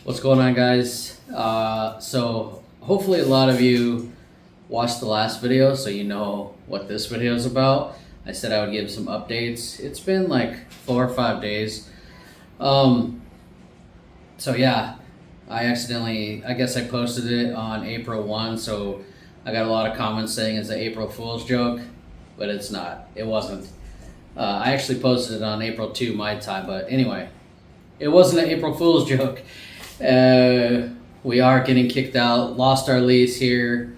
What's going on, guys? So hopefully a lot of you watched the last video, so you know what this video is about. I said I would give some updates. It's been like 4 or 5 days. So yeah, I guess I posted it on April 1, so I got a lot of comments saying it's an April Fool's joke, but it's not. It wasn't. I actually posted it on April 2 my time, but anyway, it wasn't an April Fool's joke. We are getting kicked out, lost our lease here.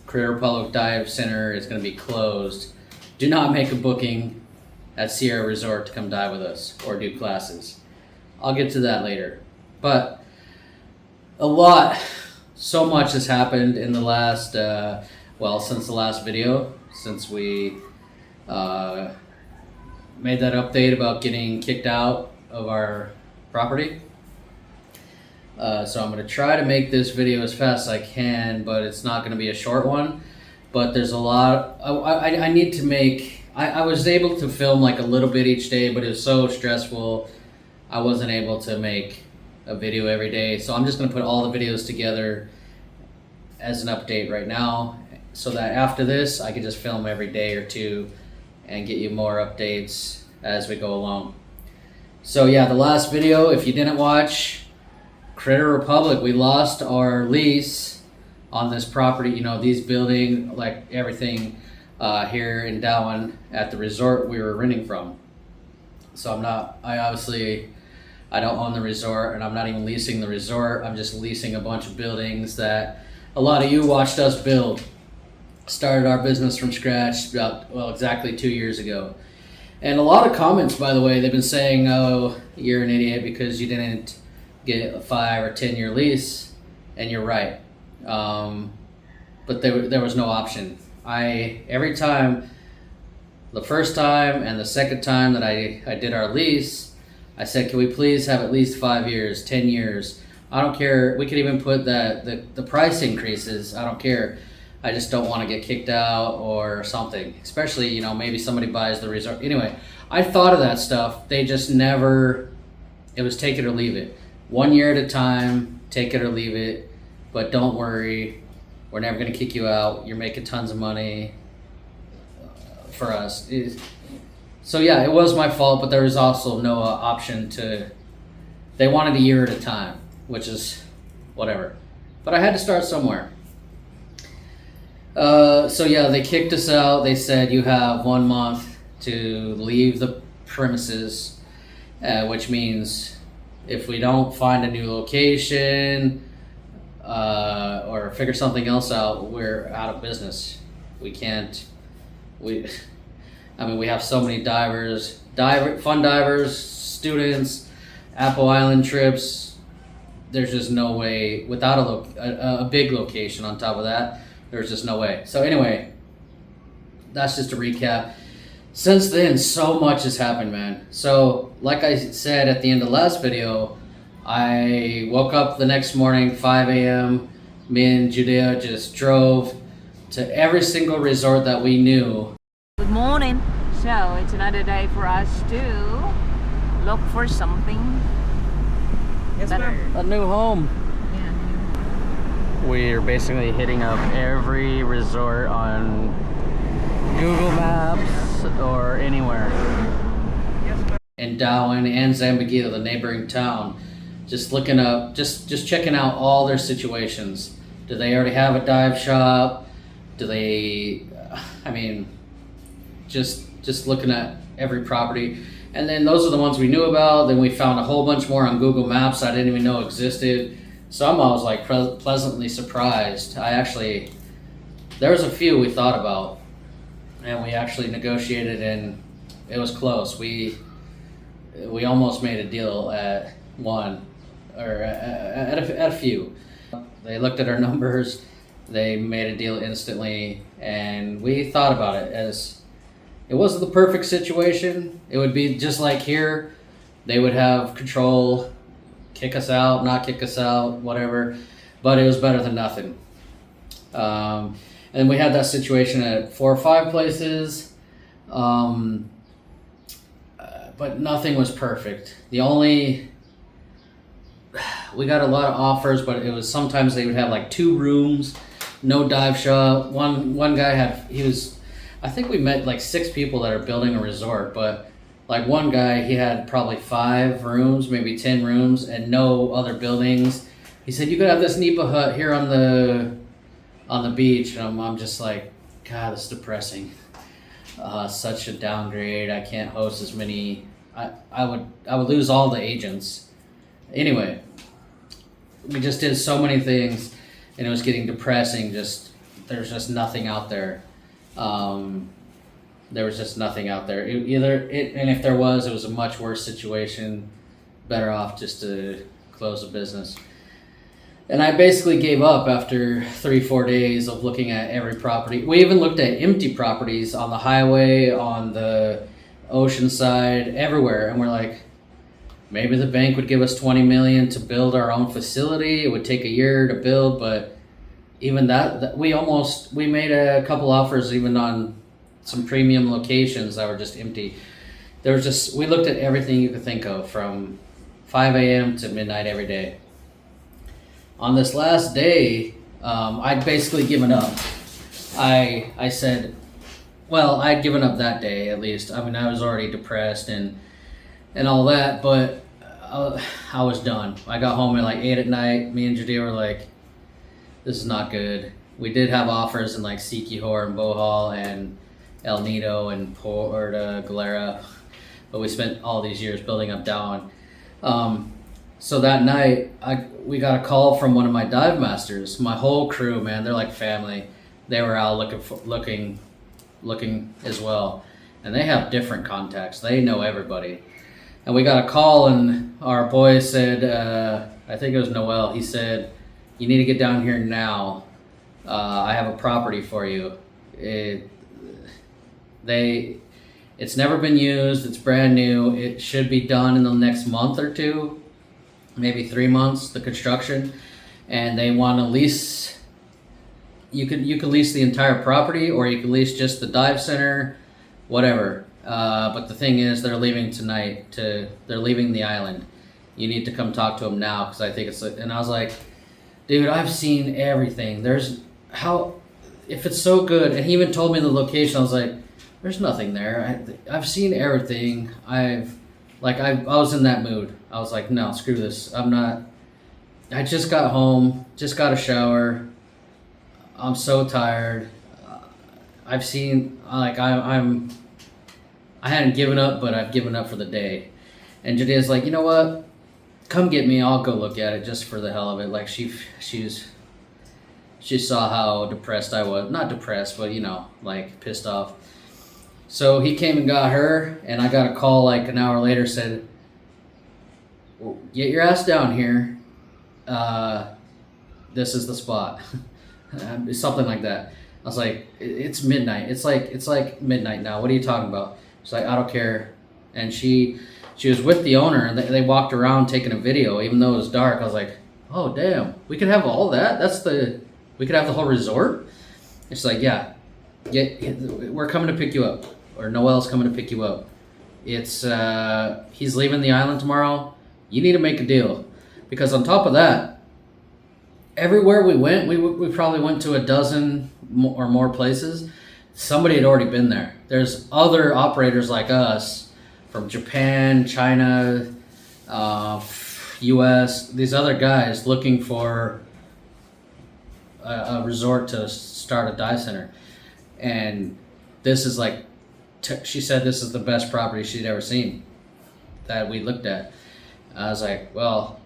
Crater Republic Dive Center is going to be closed. Do not make a booking at Sierra Resort to come dive with us or do classes. I'll get to that later. But so much has happened in the last, since the last video, since we made that update about getting kicked out of our property. So I'm going to try to make this video as fast as I can, but it's not going to be a short one. But there's a lot. I need to make. I was able to film like a little bit each day, but it was so stressful. I wasn't able to make a video every day. So I'm just going to put all the videos together as an update right now, so that after this I can just film every day or two and get you more updates as we go along. So yeah, the last video, if you didn't watch, Crater Republic, we lost our lease on this property. You know, these buildings, like everything here in Darwin at the resort we were renting from. So I don't own the resort, and I'm not even leasing the resort. I'm just leasing a bunch of buildings that a lot of you watched us build. Started our business from scratch exactly 2 years ago. And a lot of comments, by the way, they've been saying, oh, you're an idiot because you didn't get a 5 or 10 year lease, and you're right. But there was no option. Every time, the first time and the second time that I did our lease, I said, can we please have at least 5 years, 10 years? I don't care. We could even put the price increases. I don't care. I just don't want to get kicked out or something. Especially, you know, maybe somebody buys the resort. Anyway, I thought of that stuff. They just never, it was take it or leave it. 1 year at a time, take it or leave it. But don't worry, we're never going to kick you out. You're making tons of money for us. So yeah, it was my fault, but there was also no option to, they wanted a year at a time, which is whatever. But I had to start somewhere. So yeah, they kicked us out. They said you have 1 month to leave the premises, which means if we don't find a new location or figure something else out, we're out of business. We have so many divers, fun divers, students, Apple Island trips. There's just no way, without a big location on top of that, there's just no way. So anyway, that's just a recap. Since then, so much has happened, man. So like I said at the end of the last video, I woke up the next morning, 5 a.m. Me and Judea just drove to every single resort that we knew. Good morning. So it's another day for us to look for something better. A new home. Yeah. We're basically hitting up every resort on Google Maps or anywhere. In Darwin and Zambegita, the neighboring town, just looking up, just checking out all their situations. Do they already have a dive shop? Do they, just looking at every property. And then those are the ones we knew about. Then we found a whole bunch more on Google Maps I didn't even know existed. Some I was like pleasantly surprised. There was a few we thought about, and we actually negotiated, and it was close. We almost made a deal at one, or at a few. They looked at our numbers, they made a deal instantly, and we thought about it as it wasn't the perfect situation. It would be just like here. They would have control, kick us out, not kick us out, whatever, but it was better than nothing. And we had that situation at 4 or 5 places, but nothing was perfect. The only we got a lot of offers, but it was sometimes they would have like 2 rooms, no dive shop. One guy I think we met like 6 people that are building a resort, but like one guy, he had probably 5 rooms, maybe 10 rooms, and no other buildings. He said you could have this nipa hut here on the beach, and I'm just like, God, this is depressing. Such a downgrade. I can't host as many. I would lose all the agents. Anyway, we just did so many things, and it was getting depressing. There's just nothing out there. There was just nothing out there. And if there was, it was a much worse situation. Better off just to close the business. And I basically gave up after 3-4 days of looking at every property. We even looked at empty properties on the highway, on the ocean side, everywhere. And we're like, maybe the bank would give us $20 million to build our own facility. It would take a year to build, but even that we made a couple offers even on some premium locations that were just empty. We looked at everything you could think of from 5 a.m. to midnight every day. On this last day, I'd basically given up. I said, well, I'd given up that day at least. I mean, I was already depressed and all that, but I was done. I got home at like 8 at night. Me and Judea were like, this is not good. We did have offers in like Siquijor and Bohol and El Nido and Puerto Galera, but we spent all these years building up down. So that night, we got a call from one of my dive masters. My whole crew, man, they're like family. They were out looking as well, and they have different contacts. They know everybody. And we got a call, and our boy said, I think it was Noel. He said, "You need to get down here now. I have a property for you. It's never been used. It's brand new. It should be done in the next month or 2, maybe 3 months, the construction, and they want to lease. You could lease the entire property, or you could lease just the dive center, whatever. But the thing is, they're leaving tonight. They're leaving the island. You need to come talk to them now, because I think and I was like, dude, I've seen everything. If it's so good, and he even told me the location. I was like, there's nothing there. I've seen everything. I was in that mood. I was like, no, screw this. I'm not. I just got home, just got a shower. I'm so tired. I've seen, I hadn't given up, but I've given up for the day. And Judea's like, you know what? Come get me. I'll go look at it just for the hell of it. Like she saw how depressed I was. Not depressed, but like pissed off. So he came and got her, and I got a call like an hour later, said, well, get your ass down here. This is the spot. Something like that. I was like, it's midnight. It's like midnight now. What are you talking about? She's like, I don't care. And she was with the owner, and they walked around taking a video, even though it was dark. I was like, oh damn, we could have all that. We could have the whole resort. It's like, yeah, we're coming to pick you up, or Noel's coming to pick you up. It's he's leaving the island tomorrow. You need to make a deal, because on top of that, everywhere we went, we probably went to a dozen or more places. Somebody had already been there. There's other operators like us from Japan, China, U.S. These other guys looking for a resort to start a dive center, and this is like, she said this is the best property she'd ever seen that we looked at. I was like, well,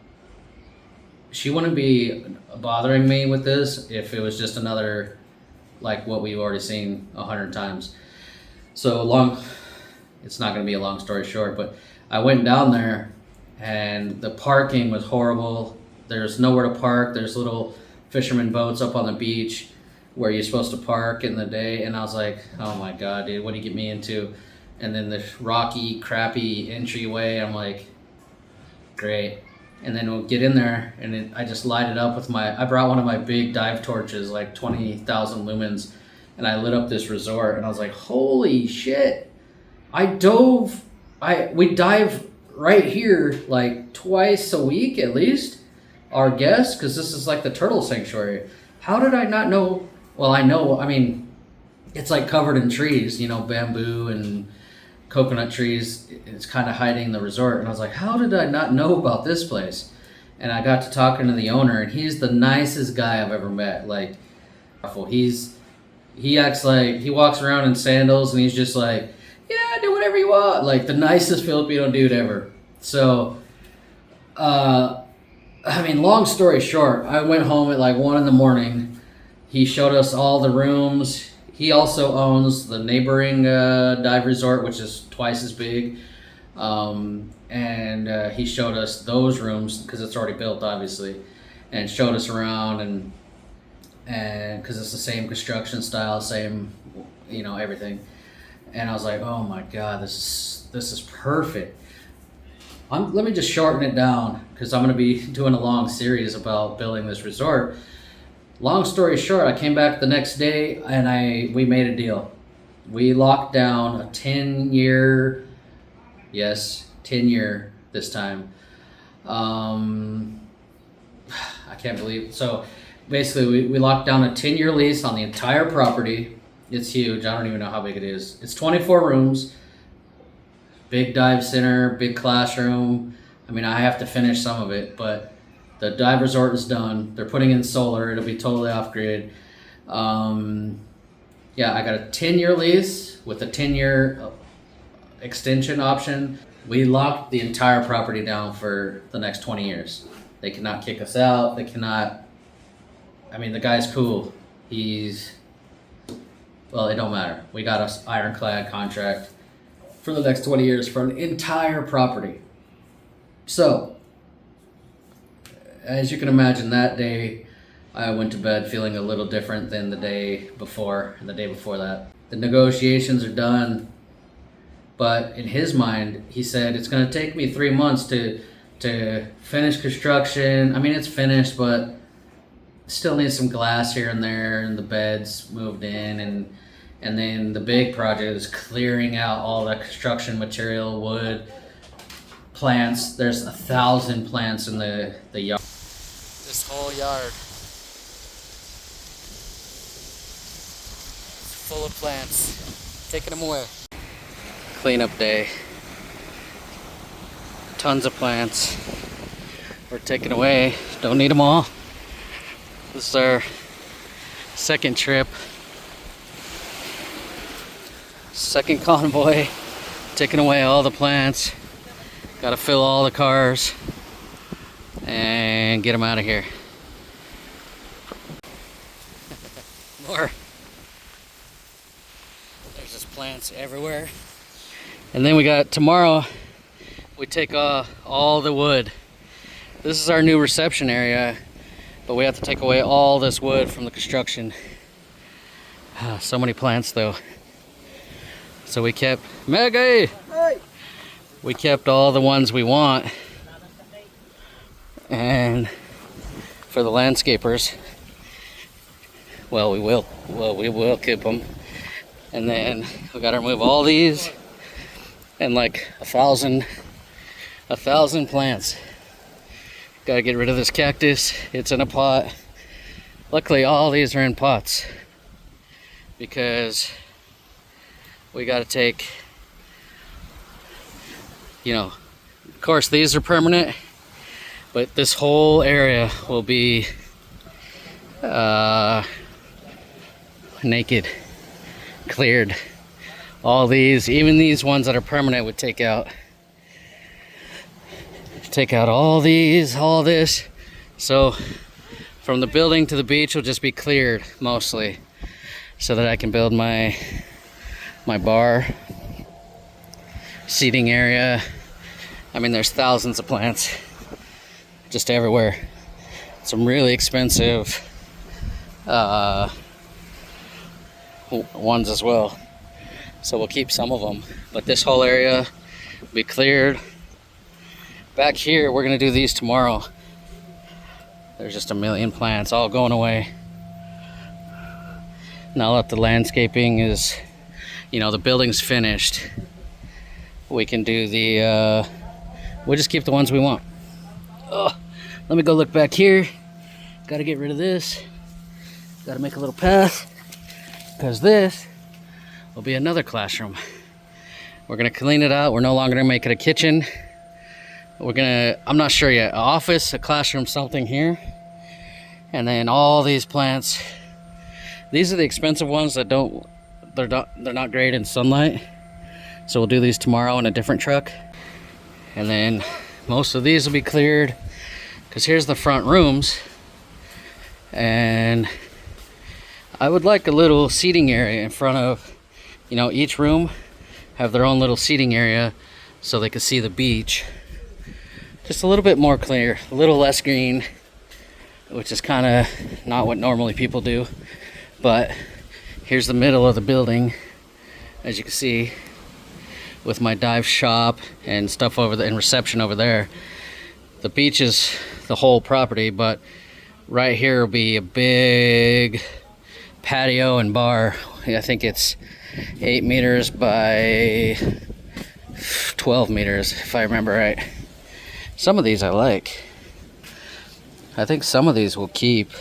she wouldn't be bothering me with this if it was just another, like what we've already seen 100 times. So it's not going to be a long story short, but I went down there, and the parking was horrible. There's nowhere to park. There's little fisherman boats up on the beach where you're supposed to park in the day, and I was like, oh my god, dude, what do you get me into? And then the rocky, crappy entryway, I'm like, great. And then we'll get in there, and I just light it up with I brought one of my big dive torches, like 20,000 lumens, and I lit up this resort, and I was like, holy shit. We dive right here like twice a week at least. our guests, because this is like the turtle sanctuary. How did I not know? Well, I mean, it's like covered in trees, you know, bamboo and coconut trees. It's kind of hiding the resort. And I was like, how did I not know about this place? And I got to talking to the owner, and he's the nicest guy I've ever met. Like, he acts like he walks around in sandals, and he's just like, yeah, do whatever you want. Like the nicest Filipino dude ever. So, I mean, long story short, I went home at like 1 in. He showed us all the rooms. He also owns the neighboring dive resort, which is twice as big. And he showed us those rooms because it's already built, obviously, and showed us around and because it's the same construction style, same, you know, everything. And I was like, oh my God, this is perfect. Let me just shorten it down because I'm going to be doing a long series about building this resort. Long story short, I came back the next day and we made a deal. We locked down a 10-year, yes, 10-year this time. I can't believe. So basically, we locked down a 10-year lease on the entire property. It's huge. I don't even know how big it is. It's 24 rooms, big dive center, big classroom. I mean, I have to finish some of it, but the dive resort is done. They're putting in solar. It'll be totally off grid. Yeah, I got a 10-year lease with a 10-year extension option. We locked the entire property down for the next 20 years. They cannot kick us out. They cannot. I mean, the guy's cool. Well, it don't matter. We got an ironclad contract for the next 20 years for an entire property. So, as you can imagine, that day I went to bed feeling a little different than the day before and the day before that. The negotiations are done, but in his mind, he said it's going to take me 3 months to finish construction. I mean, it's finished, but still needs some glass here and there, and the beds moved in, and then the big project is clearing out all the construction material, wood, plants. There's 1,000 plants in the yard. This whole yard is full of plants. Taking them away. Cleanup day. Tons of plants. We're taking away. Don't need them all. This is our second trip. Second convoy. Taking away all the plants. Gotta fill all the cars and get them out of here. More. There's just plants everywhere. And then we got tomorrow, we take all the wood. This is our new reception area, but we have to take away all this wood from the construction. So many plants though. So we kept, Maggie! We kept all the ones we want, and for the landscapers, we will keep them. And then we gotta remove all these and like 1,000 plants. Gotta get rid of this cactus. It's in a pot. Luckily, all these are in pots because we gotta take. You know, of course these are permanent, but this whole area will be naked, cleared. All these, even these ones that are permanent, would take out all these, all this. So from the building to the beach will just be cleared mostly, so that I can build my bar, seating area. I mean, there's thousands of plants just everywhere. Some really expensive ones as well. So we'll keep some of them, but this whole area will be cleared. Back here, we're gonna do these tomorrow. There's just a million plants all going away. Now that the landscaping is, the building's finished, we can do we'll just keep the ones we want. Oh, Let me go look back here. Gotta get rid of this. Gotta make a little path, because this will be another classroom. We're gonna clean it out. We're no longer gonna make it a kitchen. We're gonna, I'm not sure yet, an office, a classroom, something here. And then all these plants. These are the expensive ones that they're not great in sunlight. So we'll do these tomorrow in a different truck. And then most of these will be cleared, because here's the front rooms. And I would like a little seating area in front of, each room have their own little seating area so they can see the beach. Just a little bit more clear, a little less green, which is kind of not what normally people do. But here's the middle of the building, as you can see, with my dive shop and stuff over there and reception over there. The beach is the whole property, but right here will be a big patio and bar. I think it's 8 meters by 12 meters, if I remember right. Some of these I like. I think some of these will keep,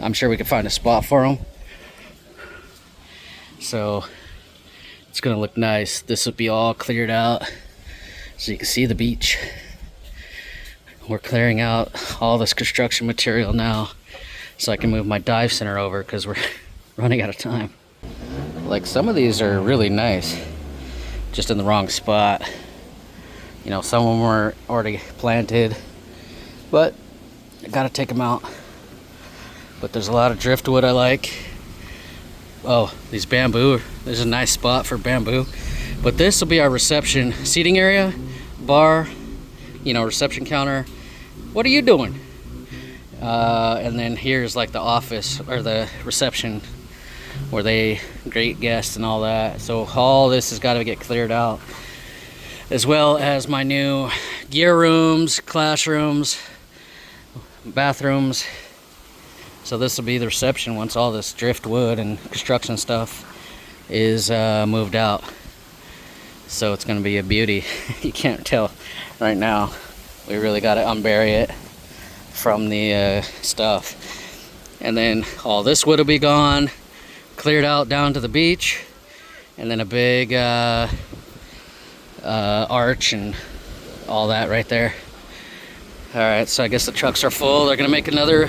I'm sure we can find a spot for them. So it's gonna look nice. This will be all cleared out so you can see the beach. We're clearing out all this construction material now so I can move my dive center over, because we're running out of time. Like, some of these are really nice, just in the wrong spot. Some of them were already planted, but I gotta take them out. But there's a lot of driftwood I like. Oh, these bamboo, there's a nice spot for bamboo. But this will be our reception seating area, bar, reception counter. What are you doing? And then here's like the office, or the reception, where they greet guests and all that. So all this has got to get cleared out, as well as my new gear rooms, classrooms, bathrooms. So this will be the reception once all this driftwood and construction stuff is moved out. So it's going to be a beauty. You can't tell right now. We really got to unbury it from the stuff. And then all this wood will be gone, cleared out down to the beach, and then a big arch and all that right there. All right, so I guess the trucks are full. They're gonna make another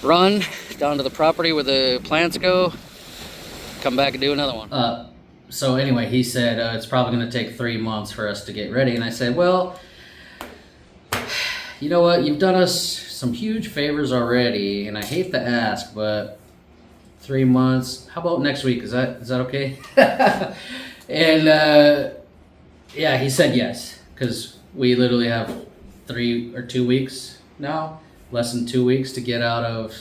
run down to the property where the plants go, come back and do another one. So anyway, he said it's probably gonna take 3 months for us to get ready. And I said, well, you know what? You've done us some huge favors already, and I hate to ask, but 3 months, how about next week? Is that okay? And yeah, he said yes, because we literally have 3 or 2 weeks now, less than 2 weeks to get out of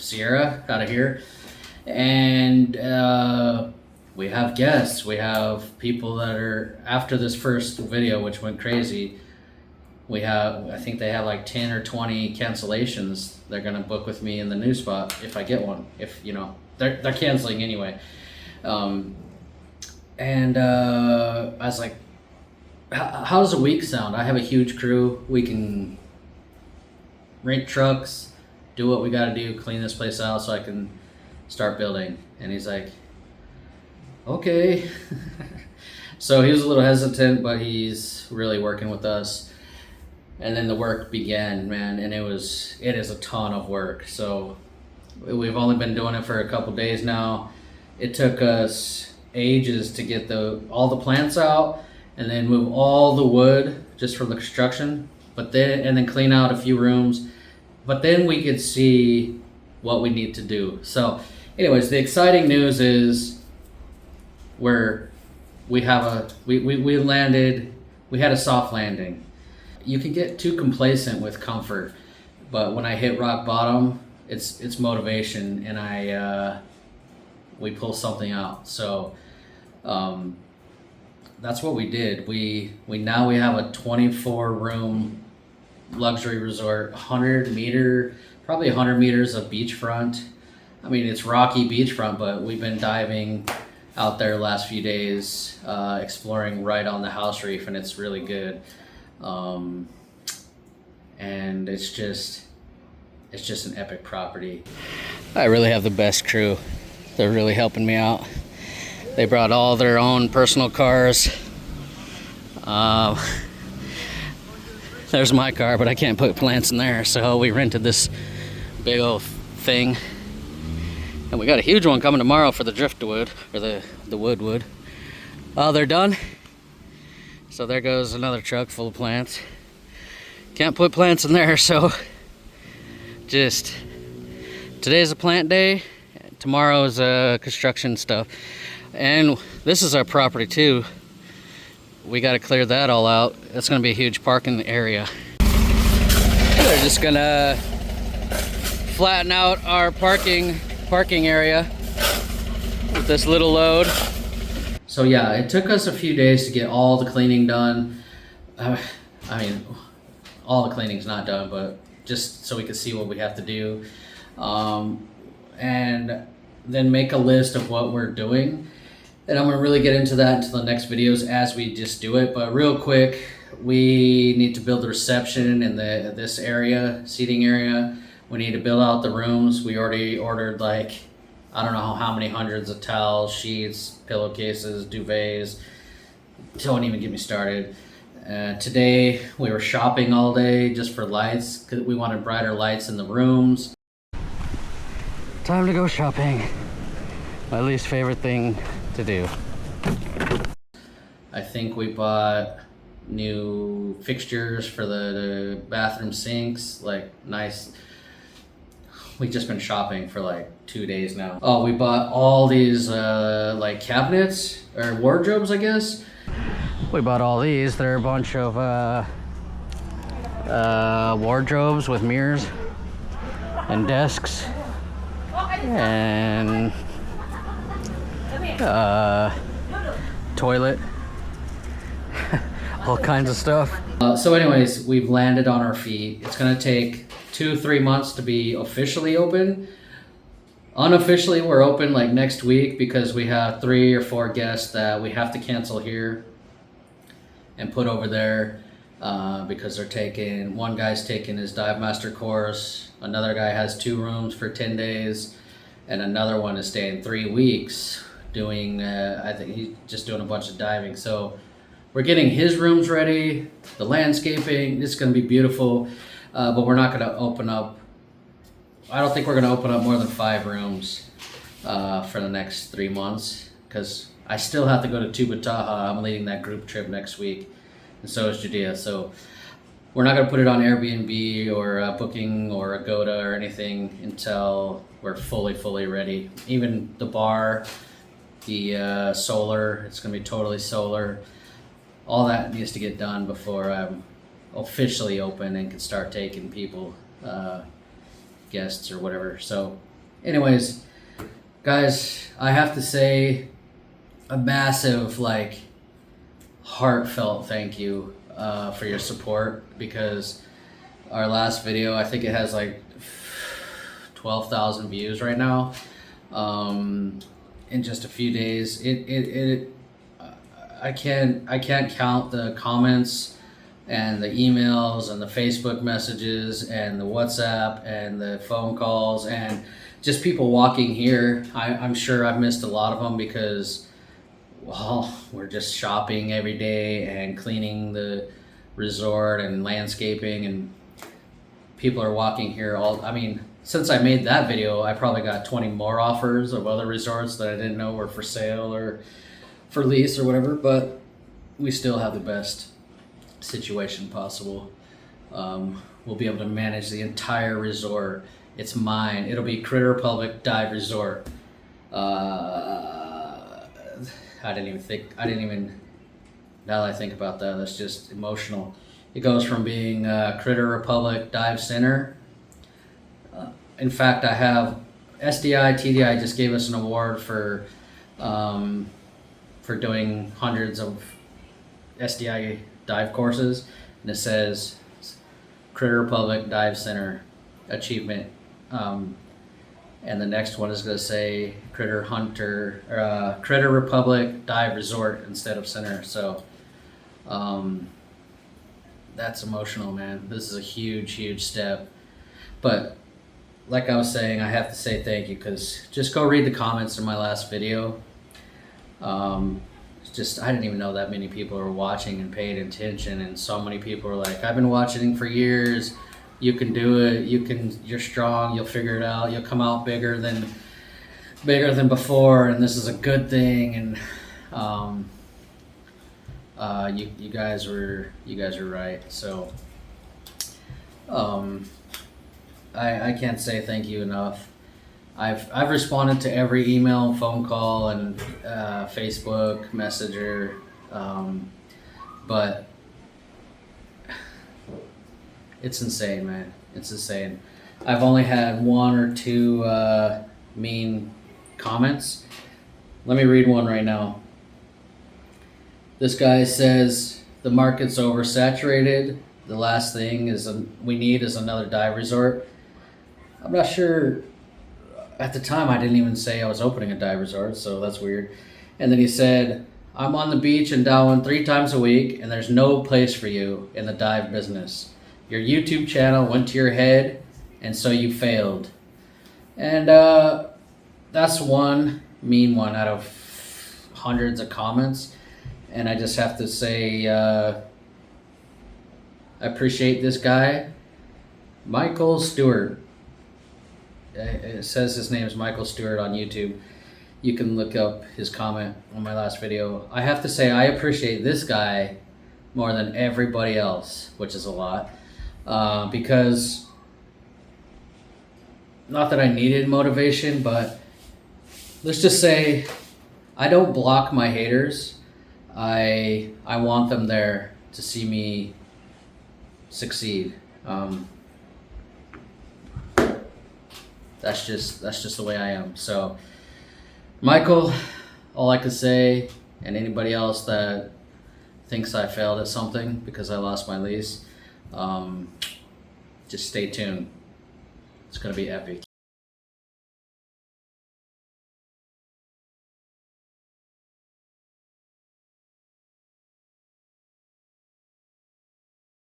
here. And we have guests, we have people that are, after this first video, which went crazy, I think they have like 10 or 20 cancellations. They're gonna book with me in the new spot if I get one. If they're canceling anyway. And I was like, how does a week sound? I have a huge crew. We can rent trucks, do what we gotta do, clean this place out so I can start building. And he's like, okay. So he was a little hesitant, but he's really working with us. And then the work began, man, and it is a ton of work. So we've only been doing it for a couple days now. It took us ages to get all the plants out and then move all the wood just for the construction, and then clean out a few rooms. But then we could see what we need to do. So anyways, the exciting news is we landed, we had a soft landing. You can get too complacent with comfort, but when I hit rock bottom, it's motivation, and we pull something out. So that's what we did. We now have a 24 room luxury resort, probably 100 meters of beachfront. I mean, it's rocky beachfront, but we've been diving out there the last few days, exploring right on the house reef, and it's really good. and it's just an epic property. I really have the best crew. They're really helping me out. They brought all their own personal cars. There's my car, but I can't put plants in there, so we rented this big old thing. And we got a huge one coming tomorrow for the driftwood, or the wood. Oh, they're done? So there goes another truck full of plants. Can't put plants in there, so just today's a plant day, tomorrow is construction stuff. And this is our property too. We got to clear that all out. It's going to be a huge parking area. They're just going to flatten out our parking area with this little load. So yeah, it took us a few days to get all the cleaning done. I mean, all the cleaning's not done, but just so we could see what we have to do. And then make a list of what we're doing. And I'm gonna really get into that into the next videos as we just do it. But real quick, we need to build the reception in this area, seating area. We need to build out the rooms. We already ordered like, I don't know how many hundreds of towels, sheets, pillowcases, duvets. Don't even get me started. Today we were shopping all day just for lights, because we wanted brighter lights in the rooms. Time to go shopping. My least favorite thing to do. I think we bought new fixtures for the bathroom sinks, like nice. We've just been shopping for like 2 days now. Oh, we bought all these like cabinets or wardrobes, I guess. We bought all these. They're a bunch of wardrobes with mirrors and desks and toilet, all kinds of stuff. So anyways, we've landed on our feet. It's gonna take 2-3 months to be officially open. Unofficially, we're open like next week because we have 3 or 4 guests that we have to cancel here and put over there because they're taking, one guy's taking his dive master course, another guy has 2 rooms for 10 days, and another one is staying 3 weeks doing, I think he's just doing a bunch of diving. So we're getting his rooms ready, the landscaping, it's gonna be beautiful, but we're not gonna open up, I don't think we're gonna open up more than 5 rooms for the next 3 months, because I still have to go to Tuba Taha. I'm leading that group trip next week, and so is Judea. So we're not gonna put it on Airbnb or Booking or Agoda or anything until we're fully ready. Even the bar, the solar, it's gonna be totally solar. All that needs to get done before I'm officially open and can start taking people, guests or whatever. So anyways, guys, I have to say a massive, like, heartfelt thank you for your support, because our last video, I think it has like 12,000 views right now in just a few days. I can't count the comments and the emails and the Facebook messages and the WhatsApp and the phone calls and just people walking here. I'm sure I've missed a lot of them because, well, we're just shopping every day and cleaning the resort and landscaping, and people are walking here I mean, since I made that video, I probably got 20 more offers of other resorts that I didn't know were for sale or for lease or whatever, but we still have the best situation possible. We'll be able to manage the entire resort. It's mine. It'll be Critter Republic Dive Resort. I didn't even, now that I think about that, that's just emotional. It goes from being Critter Republic Dive Center. In fact, I have SDI, TDI just gave us an award for doing hundreds of SDI dive courses, and it says Critter Republic Dive Center Achievement. And the next one is going to say Critter Republic Dive Resort instead of Center. So that's emotional, man. This is a huge step. But like I was saying, I have to say thank you, because just go read the comments in my last video. It's just, I didn't even know that many people were watching and paying attention, and so many people were like, I've been watching for years. You can do it. You're strong. You'll figure it out. You'll come out bigger than before, and this is a good thing. And you guys were right. So I can't say thank you enough. I've responded to every email, phone call, and Facebook Messenger, but it's insane, man. It's insane. I've only had 1 or 2 mean comments. Let me read one right now. This guy says the market's oversaturated. The last thing we need is another dive resort. I'm not sure. At the time, I didn't even say I was opening a dive resort, so that's weird. And then he said, I'm on the beach in Darwin 3 times a week, and there's no place for you in the dive business. Your YouTube channel went to your head, and so you failed. And that's one mean one out of hundreds of comments. And I just have to say, I appreciate this guy, Michael Stewart. It says his name is Michael Stewart on YouTube. You can look up his comment on my last video. I have to say, I appreciate this guy more than everybody else, which is a lot. Because, not that I needed motivation, but let's just say I don't block my haters. I want them there to see me succeed. That's just the way I am. So, Michael, all I can say, and anybody else that thinks I failed at something because I lost my lease, just stay tuned. It's gonna be epic.